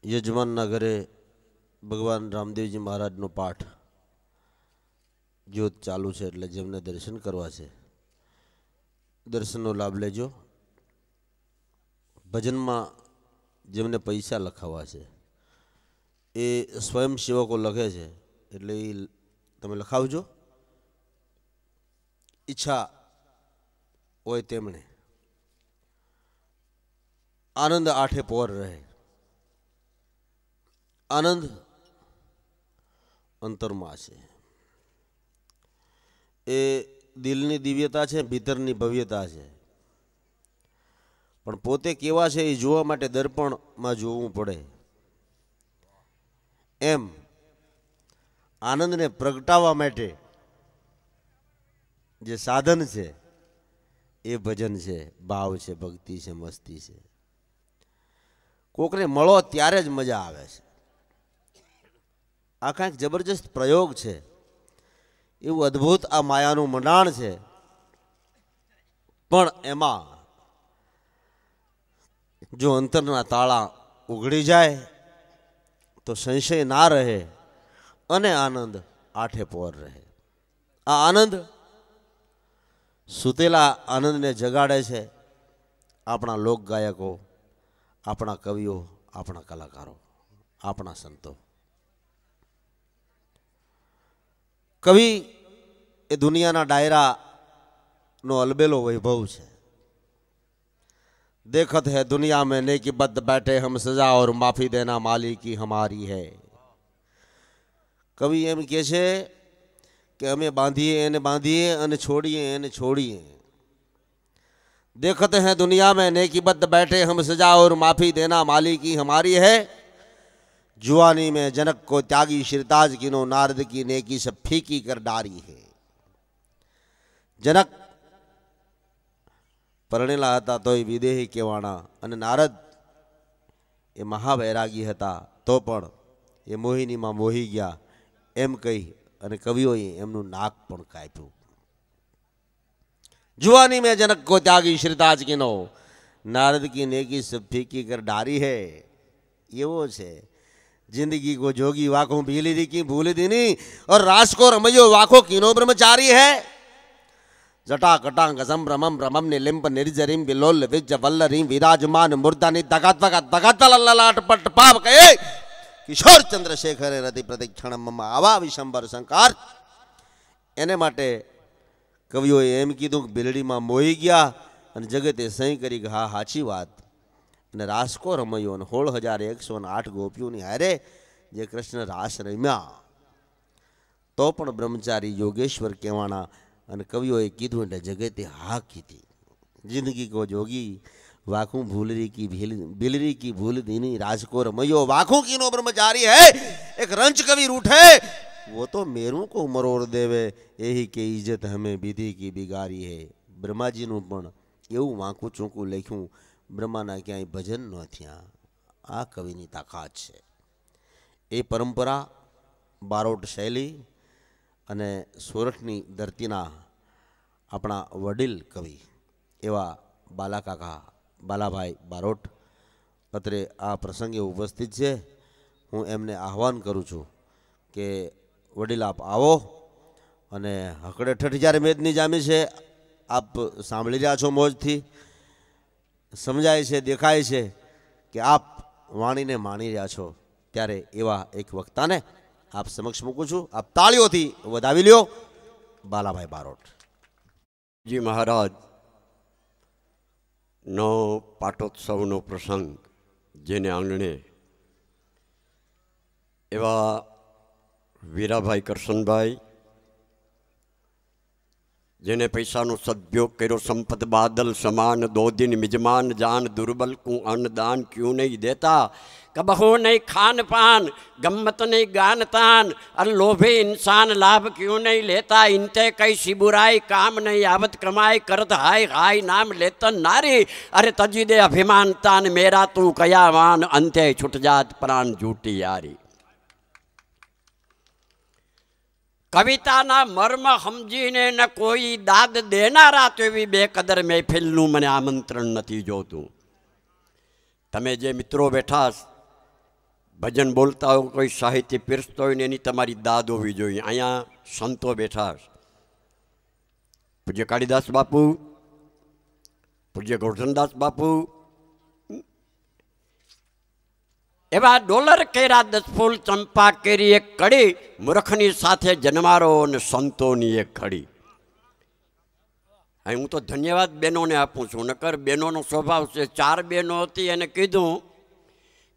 યજમાનના ઘરે ભગવાન રામદેવજી મહારાજનો પાઠ જ્યોત ચાલુ છે, એટલે જેમને દર્શન કરવા છે દર્શનનો લાભ લેજો. ભજનમાં જેમને પૈસા લખાવવા છે એ સ્વયંસેવકો લખે છે, એટલે એ તમે લખાવજો. ઈચ્છા હોય તેમણે. આનંદ આઠે પોર રહે. આનંદ અંતરમાં છે, એ દિલની દિવ્યતા છે, ભીતરની ભવ્યતા છે. પણ પોતે કેવા છે એ જોવા માટે દર્પણમાં જોવું પડે. એમ આનંદને પ્રગટાવવા માટે જે સાધન છે એ ભજન છે, ભાવ છે, ભક્તિ છે, મસ્તી છે. કોકને મળો ત્યારે જ મજા આવે છે. આ કાંઈક જબરજસ્ત પ્રયોગ છે, એવું અદ્ભુત આ માયાનું મંડાણ છે. પણ એમાં જો અંતરના તાળા ઉઘડી જાય તો સંશય ના રહે અને આનંદ આઠે પોર રહે. આ આનંદ સૂતેલા આનંદને જગાડે છે આપણા લોક ગાયકો, આપણા કવિઓ, આપણા કલાકારો, આપણા સંતો. કવિ એ દુનિયાના ડાયરાનો અલબેલો વૈભવ છે. देखत है दुनिया में नेकी बद बैठे हम सजा और माफी देना मालिकी हमारी है. कवि एम કહે છે કે અમે બાંધીએ એને બાંધીએ અને છોડીએ એને છોડીએ. देखत है दुनिया में नेकी बद बैठे हम सजा और माफी देना मालिकी हमारी है. जुआनी में जनक को त्यागी शिरताज किनो नारद की नेकी सब फीकी कर डारी है. जनक પરણેલા હતા તોય વિદેહી કહેવાણા, અને નારદ એ મહાવૈરાગી હતા તો પણ એ મોહિનીમાં મોહી ગયા એમ કહી અને કવિઓએ એમનું નાક પણ કાપ્યું. જુવાની મેં જનક કો ત્યાગી શ્રીતાજ કિનો નારદ કી નેકી સબ ફીકી કર ડારી હે. એવો છે जिंदगी को जोगी वाखों भीली दी की भूल दीनी और रास को रमयो वाखो किनो ब्रह्मचारी है. जटा कटांग कसम ब्रह्मम ब्रह्मम निलिम्प निर्जरिम बिलोल विज वल्लरीम विराजमान मूर्धानी तगत तगत ललाट पट पाप कहे किशोर चंद्रशेखर रति प्रतिक्षण मम आवा विशंबर संकार. એને માટે કવિઓએ એમ કીધું કે બિલડીમાં મોહી ગયા અને જગતે સહી કરી કે હા સાચી વાત. અને રાસકો રમયો અને 16,108 ગોપીઓની હારે જે કૃષ્ણ રાસ રમ્યા તો પણ બ્રહ્મચારી યોગેશ્વર કહેવાના. અને કવિઓએ કીધું એટલે જગતે હા કીધી. જિંદગી કો જોગી વાખું ભૂલરી કી બિલરી કી ભૂલ દીની राजको रमयो वाखों कीनो ब्रह्मचारी है. एक रंच कवि रूठे वो तो मेरू को मरोड़ देवे यही के इज्जत हमें विधि की बिगारी है. બ્રહ્માજીનું પણ એવું વાંકું ચૂંકું લખ્યું, બ્રહ્માના ક્યાંય ભજન ન થયા. આ કવિની તાકાત છે. એ પરંપરા, બારોટ શૈલી અને સોરઠની ધરતીના આપણા વડીલ કવિ એવા બાલાકાકા બાલાભાઈ બારોટ અત્રે આ પ્રસંગે ઉપસ્થિત છે. હું એમને આહ્વાન કરું છું કે વડીલ આપ આવો અને હકડે ઠઠ જ્યારે મેદની જામી છે આપ સાંભળી રહ્યા છો મોજથી. સમજાય છે, દેખાય છે કે આપ વાણીને માણી રહ્યા છો. ત્યારે એવા એક વક્તાને આપ સમક્ષ મૂકું છું. આપ તાળીઓથી વધાવી લ્યો. બાલાભાઈ બારોટ જી મહારાજ નો પાટોત્સવનો પ્રસંગ જેને આંગણે એવા વીરાભાઈ કરશનભાઈ જેને પૈસાનો સદુપયોગ કર્યો, સંપત બાદલ સમાન દો દિન મિજમાન જાન दुर्बल को अन्नदान क्यों नहीं देता. कबहो नहीं खान पान गम्मत नहीं गान तान और लोभे इंसान लाभ क्यों नहीं लेता. इनते कैसी बुराई काम नहीं आवत कमाई करत हाय हाय नाम लेतन नारी. अरे तजी दे अभिमान तान मेरा तू कयावान अंते छुट जात प्राण झूठी यारी. કવિતાના મર્મ સમજીને ન કોઈ દાદ દેનારા તો એવી બેકદર મહેફિલનું મને આમંત્રણ નથી જોતું. તમે જે મિત્રો બેઠા ભજન બોલતા હોય, કોઈ સાહિત્ય પીરસતો હોય ને એની તમારી દાદ હોવી જોઈએ. અહીંયા સંતો બેઠા છે, પૂજ્ય કાળીદાસ બાપુ, પૂજ્ય ગોરધનદાસ બાપુ, એવા ડોલર કેરા 10 ફૂલ, ચંપા કેરી 1 કડી, મૂર્ખની સાથે જન્મારો અને સંતોની 1 ઘડી. અહીં હું તો ધન્યવાદ બહેનોને આપું છું, નકર બહેનોનો સ્વભાવ છે. 4 બહેનો હતી, એને કીધું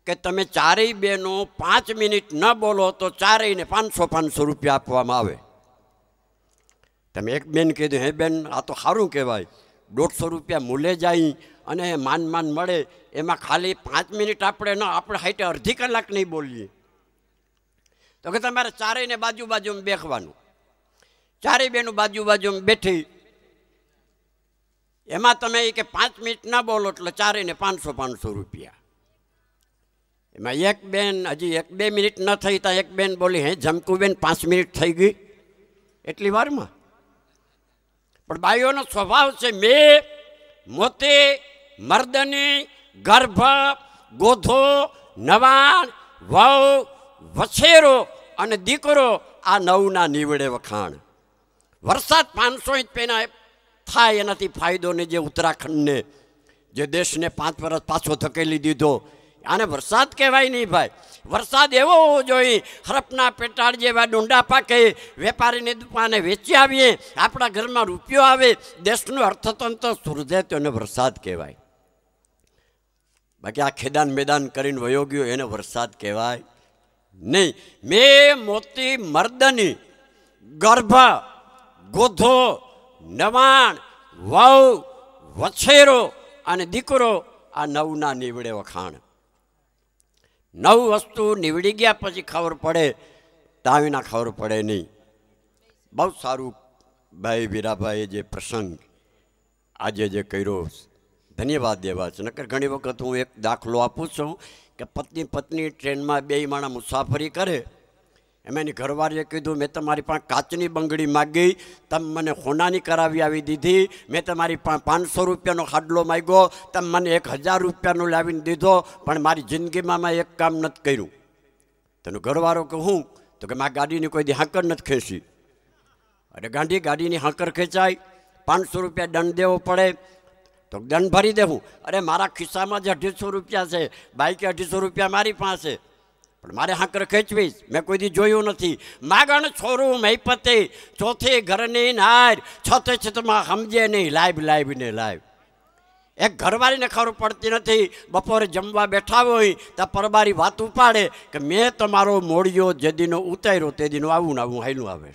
કે તમે 4 બહેનો 5 મિનિટ ન બોલો તો 4ને 500 રૂપિયા આપવામાં આવે. તમે એક બેન કીધું, હે બેન આ તો સારું કહેવાય, 150 રૂપિયા મૂલે જાય અને માન મળે, એમાં ખાલી 5 મિનિટ આપણે હાઈટે અડધી કલાક નહીં બોલીએ. તો કે તમારે 4ને બાજુમાં બેસવાનું. 4 બહેનો બાજુમાં બેઠી, એમાં તમે કે 5 મિનિટ ના બોલો એટલે 4ને 500 રૂપિયા. એમાં એક બેન હજી 1-2 મિનિટ ન થઈ તા એક બેન બોલી, હે જમકુબેન 5 મિનિટ થઈ ગઈ એટલી વારમાં? પણ બાઈઓનો સ્વભાવ છે, મેં મોતી, મર્દની, ગર્ભ, ગોધો, નવાણ, વહુ, વછેરો અને દીકરો, આ 9ના નીવડે વખાણ. વરસાદ 500 ઇંચ પેના થાય એનાથી ફાયદો ને જે ઉત્તરાખંડને, જે દેશને 5 વર્ષ પાછો ધકેલી દીધો, આને વરસાદ કહેવાય નહીં ભાઈ. વરસાદ એવો હોવો જોઈએ, હરપના પેટાળ જેવા ડુંડા પાકે, વેપારીની દુકાને વેચી આવીએ, આપણા ઘરમાં રૂપિયો આવે, દેશનું અર્થતંત્ર સુરધે, તો એને વરસાદ કહેવાય. બાકી આ ખેદાન મેદાન કરીને વયો ગયો એને વરસાદ કહેવાય નહીં. મેં મોતી, મર્દની, ગર્ભ, ગોધો, નવાણ, વહુ, વછેરો અને દીકરો, આ 9ના નીવડે વખાણ. 9 વસ્તુ નીવડી ગયા પછી ખબર પડે, તાવીના ખબર પડે નહીં. બહુ સારું ભાઈ વીરાભાઈએ જે પ્રસંગ આજે જે કર્યો, ધન્યવાદ દેવા છે. નકર ઘણી વખત હું એક દાખલો આપું છું કે પત્ની ટ્રેનમાં 2 માણસ મુસાફરી કરે, એમાં એની ઘરવાળીએ કીધું, મેં તમારી પાસે કાચની બંગડી માગી, તમે મને સોનાની કરાવી આવી દીધી. મેં તમારી પાસે 500 રૂપિયાનો ખાડલો માગ્યો, તમે મને 1000 રૂપિયાનો લાવીને દીધો, પણ મારી જિંદગીમાં મેં એક કામ નથી કર્યું. તેનો ઘરવાળો કે હું? તો કે મારી ગાડીની કોઈ દી હાંકર નથી ખેંચી. અરે ગાડીની હાંકર ખેંચાય, 500 રૂપિયા દંડ દેવો પડે, તો દંડ ભરી દેવું. અરે મારા ખિસ્સામાં જ 250 રૂપિયા છે, બાઈકે 250 રૂપિયા મારી પાસે, પણ મારે હાંકર ખેંચવીશ, મેં કોઈ દી જોયું નથી. માગણ છોરું મહીપતે, ચોથી ઘરની નાર, છતે છતમાં સમજે નહીં, લાઈવ ને લાઈવ. એક ઘરવાળીને ખબર પડતી નથી, બપોરે જમવા બેઠા હોય તો પરબારી વાત ઉપાડે કે મેં તમારો મોડિયો જે દીનો ઉતાર્યો તે દીનો આવું ને આવું હાઈલું આવે.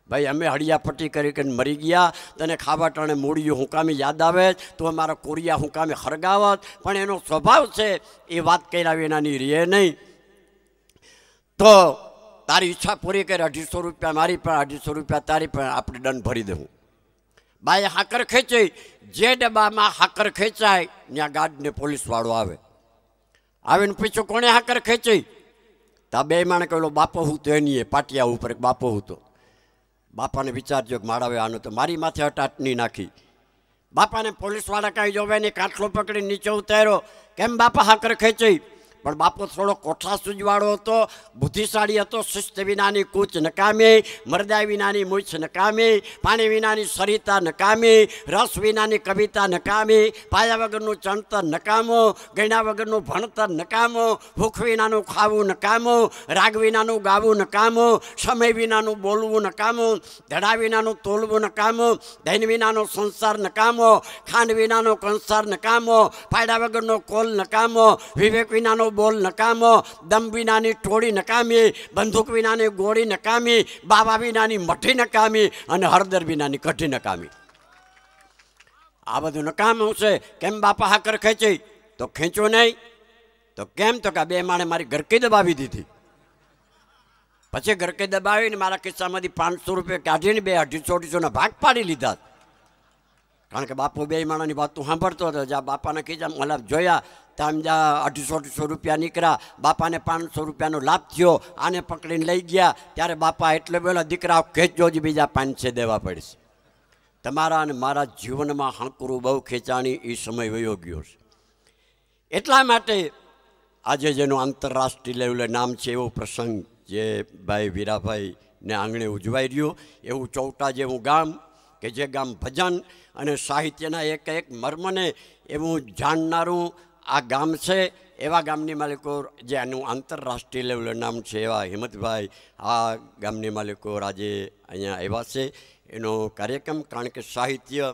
ભાઈ અમે હળિયા પટ્ટી કરી કરીને મરી ગયા, તને ખાવા ટાણે મોડિયો હું કામે યાદ આવે, તો અમારા કોરિયા હું કામે હરગાવત, પણ એનો સ્વભાવ છે એ વાત કર્યા વિનાની રહે નહીં. તો તારી ઈચ્છા પૂરી કરે, 250 રૂપિયા મારી પણ, 250 રૂપિયા તારી પણ, આપણે દંડ ભરી દેવું. બાએ હાકર ખેંચી, જે ડબ્બામાં હાકર ખેંચાય ત્યાં ગાર્ડને પોલીસવાળો આવીને પૂછ્યું કોણે હાકર ખેંચી? તા 2 માણે કહ્યું બાપો હું તો એની પાટિયા ઉપર બાપો હું તો. બાપાને વિચારજો કે માળાવે આનો તો મારી માથે હટાટની નાખી. બાપાને પોલીસવાળા કાંઈ જોવે નહીં, કાટલો પકડી નીચે ઉતાર્યો, કેમ બાપા હાકર ખેંચી? પણ બાપો થોડો કોઠા સૂજવાળો હતો, બુદ્ધિશાળી હતો, શિસ્ત વિનાની કૂચ નકામી, મરદાઈ વિનાની મૂછ નકામી, પાણી વિનાની સરિતા નકામી, રસ વિનાની કવિતા નકામી, પાયા વગરનું ચણતર નકામો, ગણ્યા વગરનું ભણતર નકામો, ભૂખ વિનાનું ખાવું નકામો, રાગ વિનાનું ગાવું નકામો, સમય વિનાનું બોલવું નકામો, ધડા વિનાનું તોલવું નકામો, ધૈન વિનાનો સંસાર નકામો, ખાંડ વિનાનો કંસાર નકામો, પાયડા વગરનો કોલ નકામો, વિવેક વિનાનો બોલ નકામો, દમ વિનાની ટોળી નકામી, બંદૂક વિનાની ગોળી નકામી, બાવા વિનાની મઠી નકામી અને હળદર વિનાની કઢી નકામી. આ બધું નકામું છે. કેમ બાપા હાકર ખેંચી? તો ખેંચો નહીં. તો કેમ? તો કે 2 માણે મારી ગરકી દબાવી દીધી. પછી ગરકી દબાવીને મારા ખિસ્સામાંથી 500 રૂપિયા કાઢીને 200-250 ભાગ પાડી લીધા. કારણ કે બાપુ 2 માણાની વાત તું સાંભળતો હતો. જ્યાં બાપાને ખીચા મલાબ જોયા ત્યાં જ્યાં 250 રૂપિયા નીકળ્યા, બાપાને 500 રૂપિયાનો લાભ થયો, આને પકડીને લઈ ગયા. ત્યારે બાપા એટલે બોલા દીકરા ખેંચજો જ, બીજા 500 દેવા પડશે. તમારા અને મારા જીવનમાં હાંકરું બહુ ખેંચાણી એ સમય વયો ગયો છે. એટલા માટે આજે જેનું આંતરરાષ્ટ્રીય લેવલે નામ છે એવો પ્રસંગ જે ભાઈ વીરાભાઈને આંગણે ઉજવાઈ રહ્યો, એવું ચૌટા જેવું ગામ કે જે ગામ ભજન અને સાહિત્યના એક એક મર્મને એવું જાણનારું આ ગામ છે. એવા ગામની માલિકો જે આનું આંતરરાષ્ટ્રીય લેવલે નામ છે એવા હિંમતભાઈ આ ગામની માલિકો આજે અહીંયા આવ્યા છે. એનો કાર્યક્રમ, કારણ કે સાહિત્ય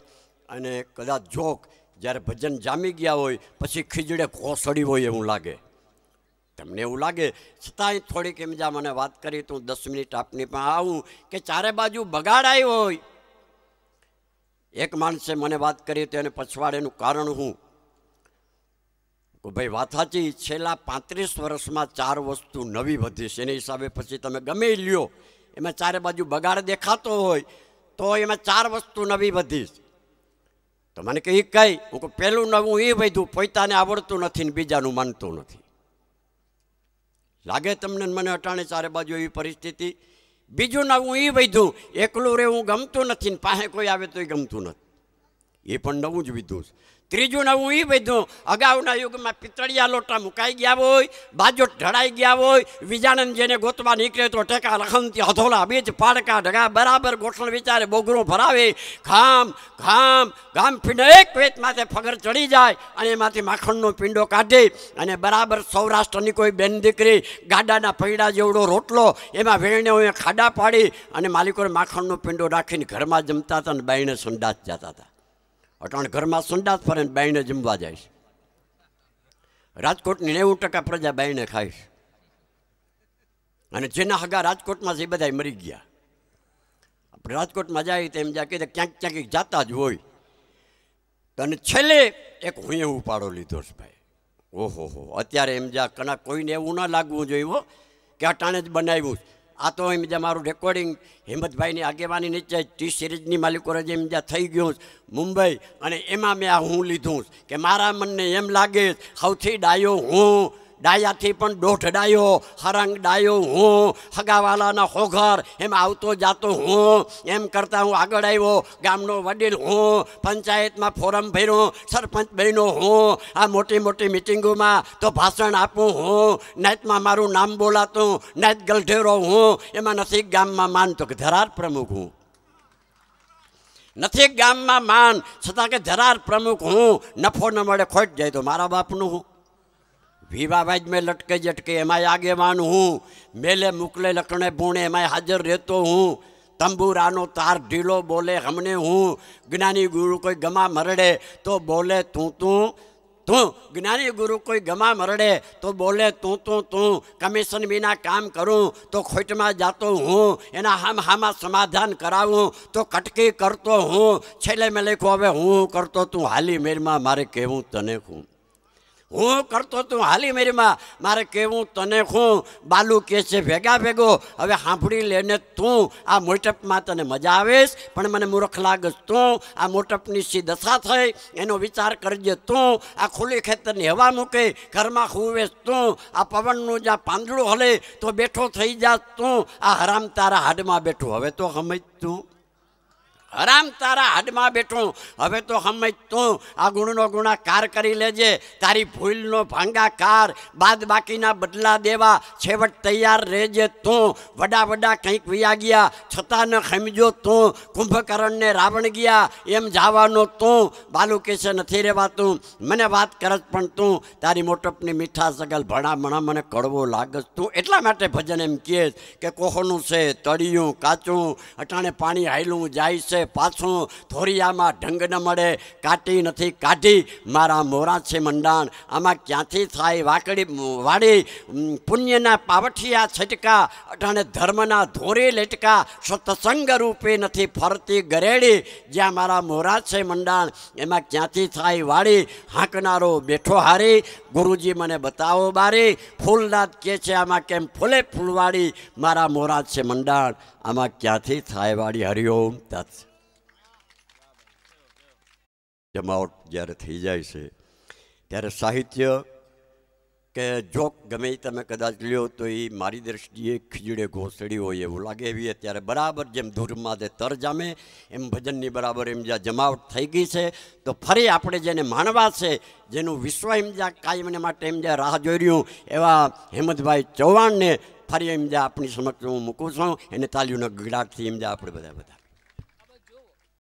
અને કદાચ જોક જ્યારે ભજન જામી ગયા હોય પછી ખીજડે ઘોસડી હોય એવું લાગે, તમને એવું લાગે. છતાંય થોડીક એમ જ્યાં મને વાત કરી તો 10 મિનિટ આપની પાસે આવું કે ચારે બાજુ બગાડાઈ હોય. એક માણસે મને વાત કરી તો એને પછવાડેનું કારણ હું ભાઈ વાત સાચી, છેલ્લા 35 વર્ષમાં 4 વસ્તુ નવી વધી છે. એના હિસાબે પછી તમે ગમે લ્યો, એમાં ચારે બાજુ બગાડ દેખાતો હોય તો એમાં 4 વસ્તુ નવી વધી. તો મને કહે કઈ? હું કહું પહેલું નવું એ વધ્યું, પોતાને આવડતું નથી ને બીજાનું માનતું નથી. લાગે તમને મને અટાણે ચારે બાજુ એવી પરિસ્થિતિ. બીજું નવું એ વધ્યું, એકલું રહેવું ગમતું નથી ને પાસે કોઈ આવે તોય ગમતું નથી, એ પણ નવું જ વિધું. ત્રીજું નવું એ બધું, અગાઉના યુગમાં પિત્તળિયા લોટા મુકાઈ ગયા હોય, બાજોટ ઢળાઈ ગયા હોય, વિજાનંદ જેને ગોતવા નીકળે તો ટેકા લખનથી હથોલા બીજ પાડકા ઢગા બરાબર ગોઠણ વિચારે બોગરો ભરાવે, ઘામ ઘામ ઘામ પીંડો એક વેત માથે ફગર ચડી જાય અને એમાંથી માખણનો પીંડો કાઢી અને બરાબર સૌરાષ્ટ્રની કોઈ બેન દીકરી ગાડાના પૈડા જેવડો રોટલો એમાં વેણ્યો ખાડા પાડી અને માલિકોને માખણનો પીંડો રાખીને ઘરમાં જમતા હતા અને બાઈને સંડાસ જતા હતા. અટાણ ઘરમાં સંડાસ ફરે ને બાઈને જમવા જાય છે. રાજકોટની 90% પ્રજા બાઈને ખાય છે અને જેના હગા રાજકોટમાં એ બધા મરી ગયા. આપણે રાજકોટમાં જાય તો એમ જ્યાં કીધે ક્યાંક ક્યાંક જાતા જ હોય. અને છેલ્લે એક હું ઉપાડો લીધો છે ભાઈ. ઓહો હો, અત્યારે એમ જ્યાં કના કોઈને એવું ના લાગવું જોઈએ કે અટાણે જ બનાવ્યું. આ તો એમ જ્યાં મારું રેકોર્ડિંગ હિંમતભાઈની આગેવાની નીચે ટી સિરીઝની માલિકોને જેમ જ્યાં થઈ ગયું મુંબઈ, અને એમાં મેં આ હું લીધું કે મારા મનને એમ લાગે સૌથી ડાયો હું, ડાયાથી પણ દોઢ ડાયો, હરંગ ડાયો હું, હગાવાલાના હોઘર એમાં આવતો જાતો હું, એમ કરતાં હું આગળ આવ્યો, ગામનો વડીલ હું, પંચાયતમાં ફોરમ ભર્યો, સરપંચ બહેનો હું, આ મોટી મોટી મિટિંગોમાં તો ભાષણ આપું હું, નાયતમાં મારું નામ બોલાતું, નાયત ગલઢેરો હું, એમાં નથી ગામમાં માન તો કે ધરાર પ્રમુખ હું. નથી ગામમાં માન છતાં કે ધરાર પ્રમુખ હું. નફો ન મળે ખોટ જાય તો મારા બાપનું હું. વિવાવાજ મેં લટકે જટકે એમાંય આગેવાન હું, મેલે મુકલે લખણે ભૂણે એમાંય હાજર રહેતો હું, તંબુરાનો તાર ઢીલો બોલે હમને હું, જ્ઞાની ગુરુ કોઈ ગમા મરડે તો બોલે તું તું તું, જ્ઞાની ગુરુ કોઈ ગમા મરડે તો બોલે તું તું તું, કમિશન વિના કામ કરું તો ખોટમાં જાતો હું, એના હામાં સમાધાન કરાવું તો કટકી કરતો હું, છેલ્લે મેં લખ્યું હવે હું કરતો તું હાલી મેરમાં મારે કહેવું તને હું, હું કરતો તું હાલી મેરીમાં મારે કહેવું તને હું, બાલુ કે છે ભેગા ભેગો હવે સાંભળી લેને તું, આ મોટપમાં તને મજા આવેશ પણ મને મૂર્ખ લાગશ તું, આ મોટપની સી દશા થઈ એનો વિચાર કરજે તું, આ ખુલ્લી ખેતરની હવા મૂકે ઘરમાં હુવેશ તું, આ પવનનું જ્યાં પાંદડું હલે તો બેઠો થઈ જાત તું, આ હરામ તારા હાડમાં બેઠું હવે તો સમજ તું, હરામ તારા હાડમાં બેઠું હવે તો સમજ તું, આ ગુણનો ગુણાકાર કરી લેજે, તારી ભૂલનો ભાંગાકાર, બાદ બાકીના બદલા દેવા છેવટ તૈયાર રહેજે તું, વડા વડા કંઈક વિયા ગયા છતાં ન સમજો તું, કુંભકર્ણને રાવણ ગયા એમ જવાનો તું, બાલુ કેસે નથી રહેવાતું મને વાત કરત પણ તું, તારી મોટપની મીઠા સગલ ભણામણા મને કડવો લાગસ તું. એટલા માટે ભજન એમ કહે કે કોહનું છે તળિયું કાચું, અટાણે પાણી હાયલું જાય છે પાછું, ધોરિયામાં ઢંગ ન મળે કાટી નથી કાઢી, મારા મોરા છે મંડાણ આમાં ક્યાંથી થાય વાકડી વાડી, પુણ્યના પાવઠિયા છટકા અટાણે ધર્મના ધોરી લેટકા, સત્સંગ રૂપે નથી ફરતી ગરેડી, જ્યાં મારા મોરા છે મંડાણ એમાં ક્યાંથી થાય વાડી, હાંકનારો બેઠો હારી ગુરુજી મને બતાવો બારી, ફૂલદાદ કે છે આમાં કેમ ફૂલે ફૂલવાડી, મારા મોરા છે મંડાણ આમાં ક્યાંથી થાય વાડી. હરિઓમ તત્. જમાવટ જ્યારે થઈ જાય છે ત્યારે સાહિત્ય કે જોક ગમે એ તમે કદાચ લ્યો તો એ મારી દ્રષ્ટિએ ખીજડે ઘોસડી હોય એવું લાગે એવી અત્યારે બરાબર જેમ ધૂરમાં જે તર જામે એમ ભજનની બરાબર એમ જ્યાં જમાવટ થઈ ગઈ છે. તો ફરી આપણે જેને માણવા છે, જેનું વિશ્વ એમ જ્યાં કાયમને માટે એમ જ્યાં રાહ જોઈ રહ્યું એવા હેમંતભાઈ ચૌહાણને ફરી એમ જ્યાં આપણી સમક્ષ હું મૂકું છું. એને તાલીઓના ગગડાટથી એમ જ્યાં આપણે બધા